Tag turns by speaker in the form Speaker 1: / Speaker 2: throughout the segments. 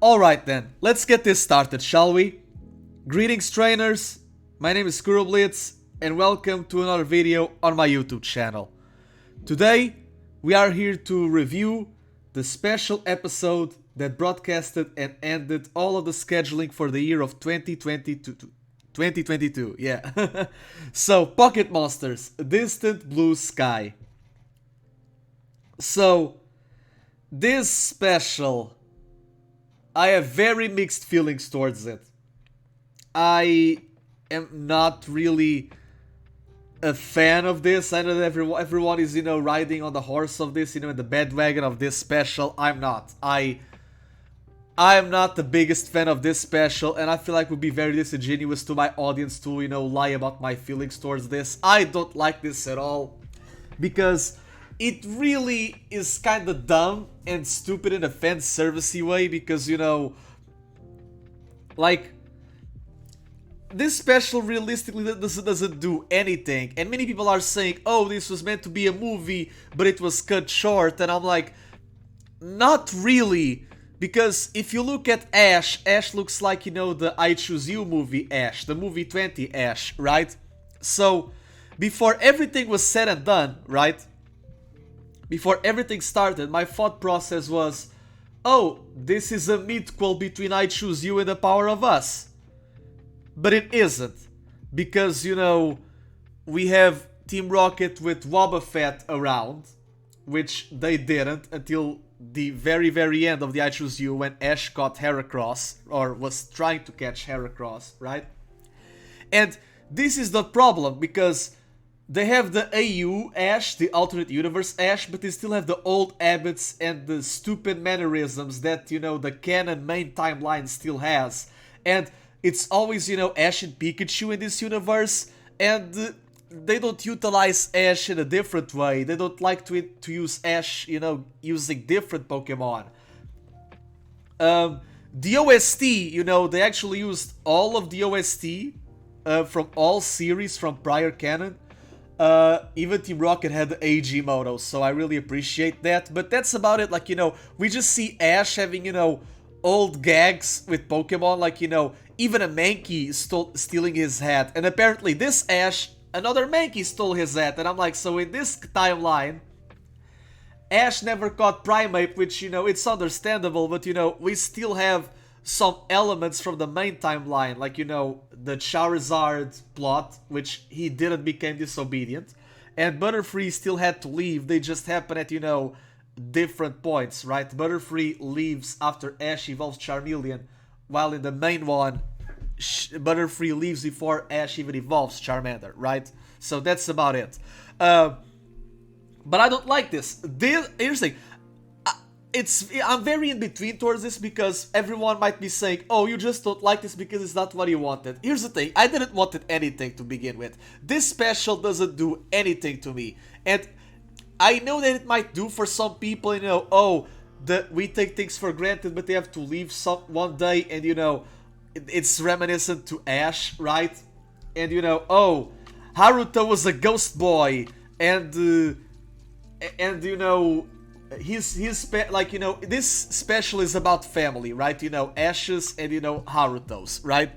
Speaker 1: Alright then, let's get this started, shall we? Greetings trainers, my name is KuroBlitz and welcome to another video on my YouTube channel. Today, we are here to review the special episode that broadcasted and ended all of the scheduling for the year of 2022. 2022, yeah. So, Pocket Monsters, Distant Blue Sky. So, this special, I have very mixed feelings towards it. I am not really a fan of this. I know that everyone is, riding on the horse of this, in the bandwagon of this special. I'm not. I am not the biggest fan of this special, and I feel like it would be very disingenuous to my audience to, lie about my feelings towards this. I don't like this at all, because it really is kind of dumb and stupid in a fan servicey way, because, like, this special realistically doesn't do anything, and many people are saying, oh, this was meant to be a movie, but it was cut short, and I'm like, not really, because if you look at Ash looks like, the I Choose You movie Ash, the movie 20 Ash, right? So, before everything was said and done, right? Before everything started, my thought process was, oh, this is a midquel between I Choose You and The Power of Us. But it isn't, because, we have Team Rocket with Wobbuffet around, which they didn't until the very, very end of the I Choose You, when Ash caught Heracross, or was trying to catch Heracross, right? And this is the problem, because they have the AU Ash, the alternate universe Ash, but they still have the old habits and the stupid mannerisms that, the canon main timeline still has. And it's always, Ash and Pikachu in this universe, and they don't utilize Ash in a different way. They don't like to use Ash, using different Pokemon. The OST, they actually used all of the OST from all series from prior canon. Even Team Rocket had the AG moto, so I really appreciate that. But that's about it. Like, we just see Ash having, old gags with Pokemon. Like, even a Mankey stealing his hat. And apparently this Ash, another Mankey stole his hat. And I'm like, so in this timeline, Ash never caught Primeape, which, it's understandable. But, we still have some elements from the main timeline, like, the Charizard plot, which he didn't become disobedient, and Butterfree still had to leave. They just happen at, different points, right? Butterfree leaves after Ash evolves Charmeleon, while in the main one, Butterfree leaves before Ash even evolves Charmander, right? So that's about it. But I don't like this. Here's the thing. I'm very in between towards this, because everyone might be saying, oh, you just don't like this because it's not what you wanted. Here's the thing, I didn't want anything to begin with. This special doesn't do anything to me. And I know that it might do for some people, oh, we take things for granted, but they have to leave one day, and it's reminiscent to Ash, right? And oh, Haruto was a ghost boy, and this special is about family, right? Ash's and Haruto's, right?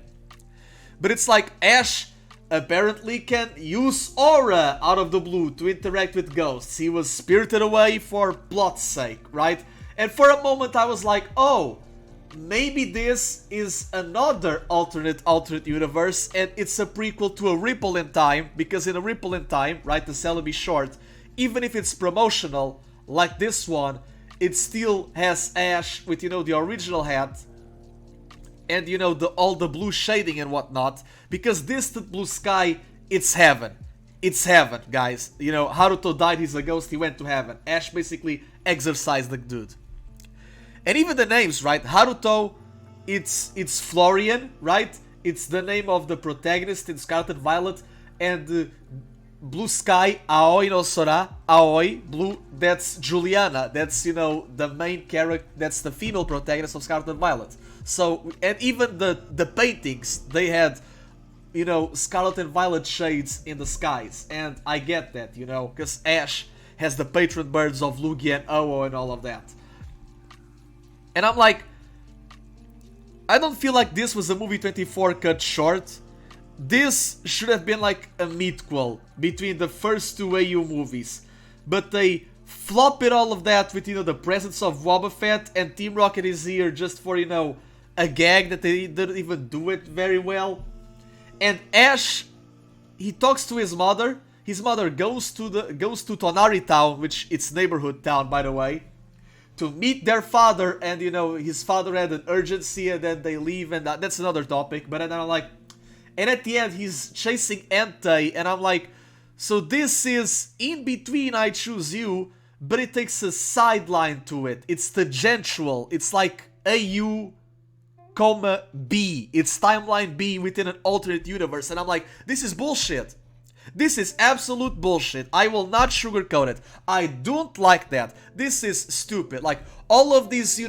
Speaker 1: But it's like Ash apparently can use aura out of the blue to interact with ghosts. He was spirited away for plot's sake, right? And for a moment I was like, oh, maybe this is another alternate universe, and it's a prequel to A Ripple in Time, because in A Ripple in Time, right, the Celebi short, even if it's promotional, like this one, it still has Ash with, the original hat, and, all the blue shading and whatnot, because Distant Blue Sky, it's heaven. It's heaven, guys. Haruto died, he's a ghost, he went to heaven. Ash basically exorcised the dude. And even the names, right? Haruto, it's Florian, right? It's the name of the protagonist in Scarlet and Violet, and Blue Sky, Aoi no Sora, Aoi, Blue, that's Juliana, that's, the main character, that's the female protagonist of Scarlet and Violet. So, and even the paintings, they had, Scarlet and Violet shades in the skies, and I get that, because Ash has the patron birds of Lugia and Owo and all of that. And I'm like, I don't feel like this was a movie 24 cut short. This should have been like a midquel between the first two AU movies. But they flop it all of that with, the presence of Boba Fett, and Team Rocket is here just for, a gag that they didn't even do it very well. And Ash, he talks to his mother. His mother goes to Tonari Town, which it's neighborhood town, by the way, to meet their father. And his father had an urgency, and then they leave, and that's another topic. But then I'm like, and at the end he's chasing Entei, and I'm like, so this is in between I Choose You, but it takes a sideline to it. It's tangential. It's like AU, B. It's timeline B within an alternate universe, and I'm like, this is bullshit. This is absolute bullshit. I will not sugarcoat it. I don't like that. This is stupid. Like, all of these,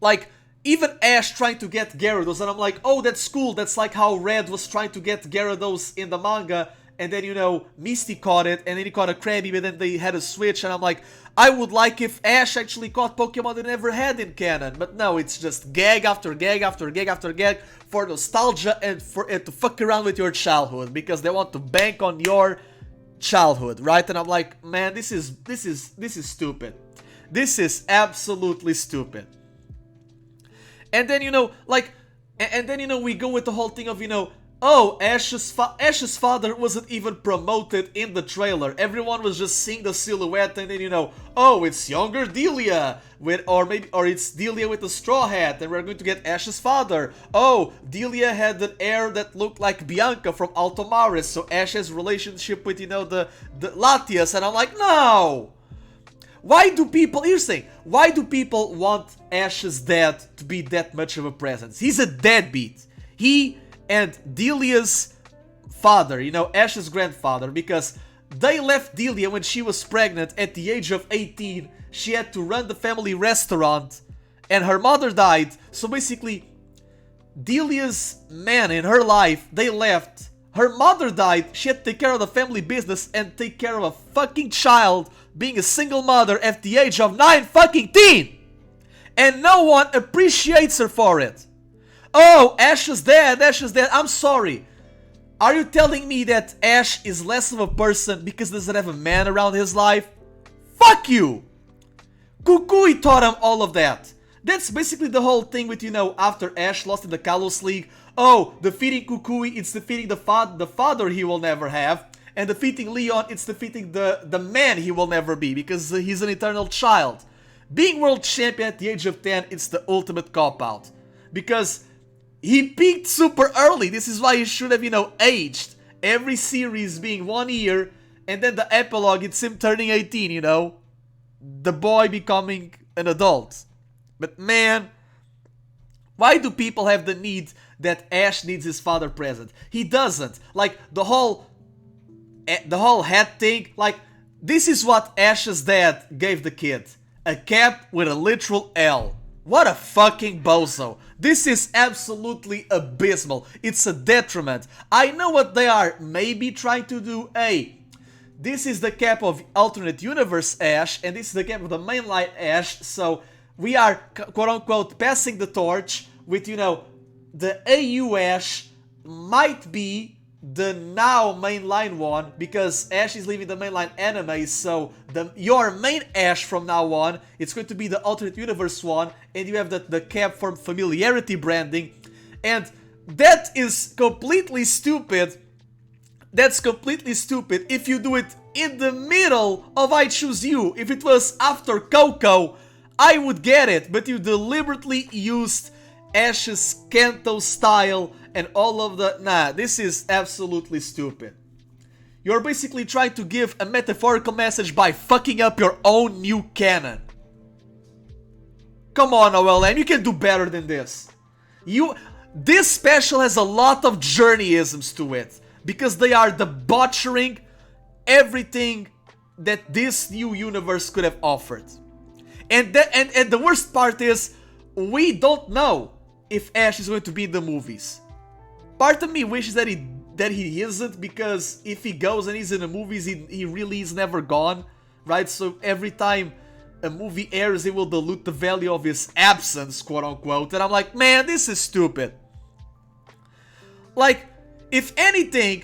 Speaker 1: like, even Ash trying to get Gyarados, and I'm like, oh, that's cool. That's like how Red was trying to get Gyarados in the manga, and then, Misty caught it, and then he caught a Krabby, but then they had a switch, and I'm like, I would like if Ash actually caught Pokemon they never had in canon, but no, it's just gag after gag after gag after gag for nostalgia and for it to fuck around with your childhood, because they want to bank on your childhood, right? And I'm like, man, this is stupid. This is absolutely stupid. And then, we go with the whole thing of, oh, Ash's father wasn't even promoted in the trailer. Everyone was just seeing the silhouette, and then, oh, it's younger Delia, or it's Delia with a straw hat, and we're going to get Ash's father. Oh, Delia had an hair that looked like Bianca from Alto Maris, so Ash has relationship with, the Latias, and I'm like, no! Here's the thing, why do people want Ash's dad to be that much of a presence? He's a deadbeat. He and Delia's father, Ash's grandfather, because they left Delia when she was pregnant at the age of 18. She had to run the family restaurant, and her mother died. So basically, Delia's man in her life, they left. Her mother died, she had to take care of the family business and take care of a fucking child, being a single mother at the age of 9 fucking teen! And no one appreciates her for it. Oh, Ash is dead, I'm sorry. Are you telling me that Ash is less of a person because he doesn't have a man around his life? Fuck you! Kukui taught him all of that. That's basically the whole thing with, after Ash lost in the Kalos League. Oh, defeating Kukui, it's defeating the father he will never have. And defeating Leon, it's defeating the man he will never be, because he's an eternal child. Being world champion at the age of 10, it's the ultimate cop-out. Because he peaked super early. This is why he should have, aged. Every series being 1 year, and then the epilogue, it's him turning 18, The boy becoming an adult. But man, why do people have the need that Ash needs his father present? He doesn't. Like, the whole hat thing, like, this is what Ash's dad gave the kid. A cap with a literal L. What a fucking bozo. This is absolutely abysmal. It's a detriment. I know what they are maybe trying to do. Hey, this is the cap of alternate universe Ash, and this is the cap of the mainline Ash, so we are, quote-unquote, passing the torch with, the AU Ash might be the now mainline one, because Ash is leaving the mainline anime, so your main Ash from now on, it's going to be the alternate universe one, and you have the cap from familiarity branding, and that is completely stupid. That's completely stupid if you do it in the middle of I Choose You. If it was after Coco, I would get it, but you deliberately used Ash's Kanto style and all of the... Nah, this is absolutely stupid. You're basically trying to give a metaphorical message by fucking up your own new canon. Come on, OLM, you can do better than this. This special has a lot of journeyisms to it, because they are debauchering everything that this new universe could have offered. And the worst part is, we don't know if Ash is going to be in the movies. Part of me wishes that he isn't, because if he goes and he's in the movies, he really is never gone, right? So every time a movie airs, it will dilute the value of his absence, quote unquote. And I'm like, man, this is stupid. Like, if anything,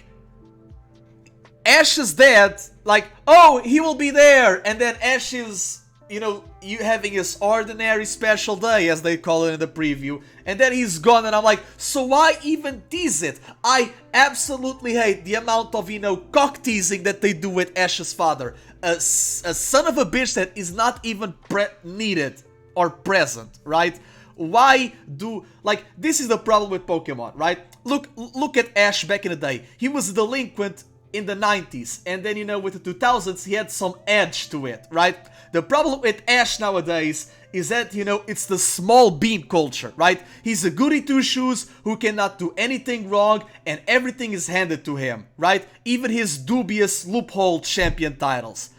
Speaker 1: Ash's dad, like, oh, he will be there, and then Ash is, you know, you having his ordinary special day, as they call it in the preview, and then he's gone, and I'm like, so why even tease it? I absolutely hate the amount of, you know, cock teasing that they do with Ash's father. A son of a bitch that is not even needed or present, right? Why do, like, this is the problem with Pokemon, right? Look at Ash back in the day. He was delinquent in the 90s, and then, you know, with the 2000s, he had some edge to it, right? The problem with Ash nowadays is that, you know, it's the small bean culture, right? He's a goody two-shoes who cannot do anything wrong, and everything is handed to him, right? Even his dubious loophole champion titles.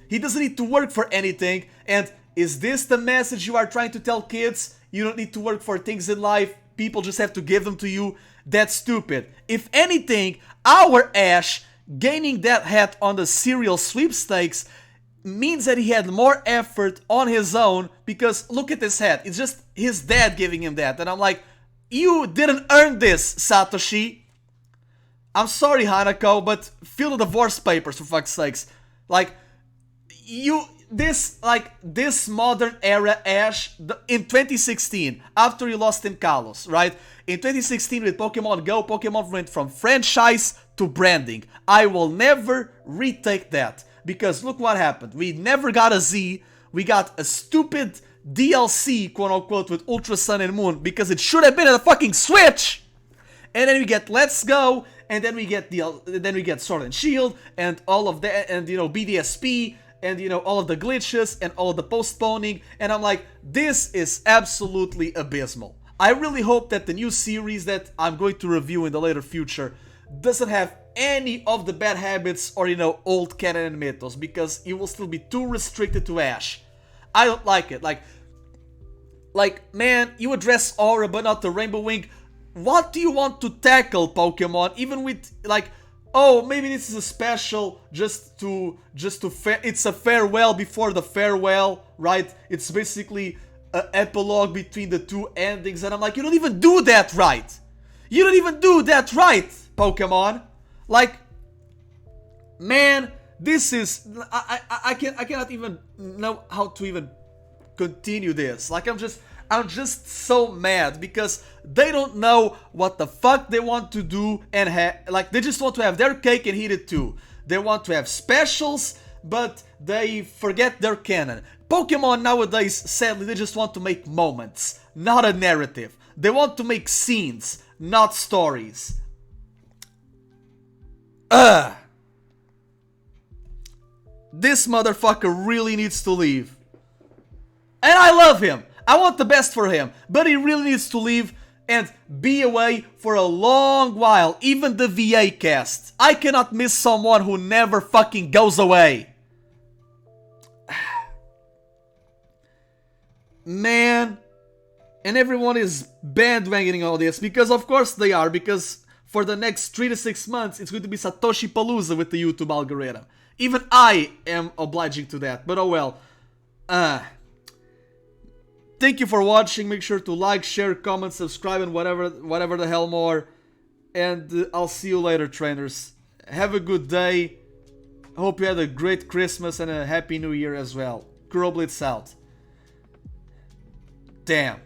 Speaker 1: He doesn't need to work for anything, and is this the message you are trying to tell kids? You don't need to work for things in life, people just have to give them to you? That's stupid. If anything, our Ash gaining that hat on the cereal sweepstakes means that he had more effort on his own, because look at this hat, it's just his dad giving him that, and I'm like, you didn't earn this, Satoshi. I'm sorry, Hanako, but fill the divorce papers, for fuck's sakes. Like, this modern era Ash, in 2016, after he lost in Kalos, right? In 2016 with Pokemon Go, Pokemon went from franchise to branding. I will never retake that, because look what happened. We never got a Z, we got a stupid DLC, quote unquote, with Ultra Sun and Moon, because it should have been a fucking Switch! And then we get Let's Go, and then we get Sword and Shield, and all of that, and, you know, BDSP, and, you know, all of the glitches and all of the postponing, and I'm like, this is absolutely abysmal. I really hope that the new series that I'm going to review in the later future doesn't have any of the bad habits or, you know, old canon and mythos, because it will still be too restricted to Ash. I don't like it. Like, man, you address Aura but not the Rainbow Wing. What do you want to tackle, Pokemon? Even with, like, oh, maybe this is a special just to it's a farewell before the farewell, right? It's basically an epilogue between the two endings, and I'm like, you don't even do that right. You don't even do that right, Pokemon. Like, man, this is, I cannot even know how to even continue this. Like, I'm just so mad, because they don't know what the fuck they want to do, and like, they just want to have their cake and eat it too. They want to have specials, but they forget their canon. Pokemon nowadays, sadly, they just want to make moments, not a narrative. They want to make scenes, not stories. This motherfucker really needs to leave. And I love him. I want the best for him, but he really needs to leave and be away for a long while. Even the VA cast. I cannot miss someone who never fucking goes away. Man. And everyone is bandwagoning all this, because of course they are, because for the next 3 to 6 months it's going to be Satoshi Palooza with the YouTube algorithm. Even I am obliging to that, but oh well. Thank you for watching. Make sure to like, share, comment, subscribe, and whatever the hell more. And I'll see you later, trainers. Have a good day. Hope you had a great Christmas and a happy new year as well. KuroBlitz out. Damn.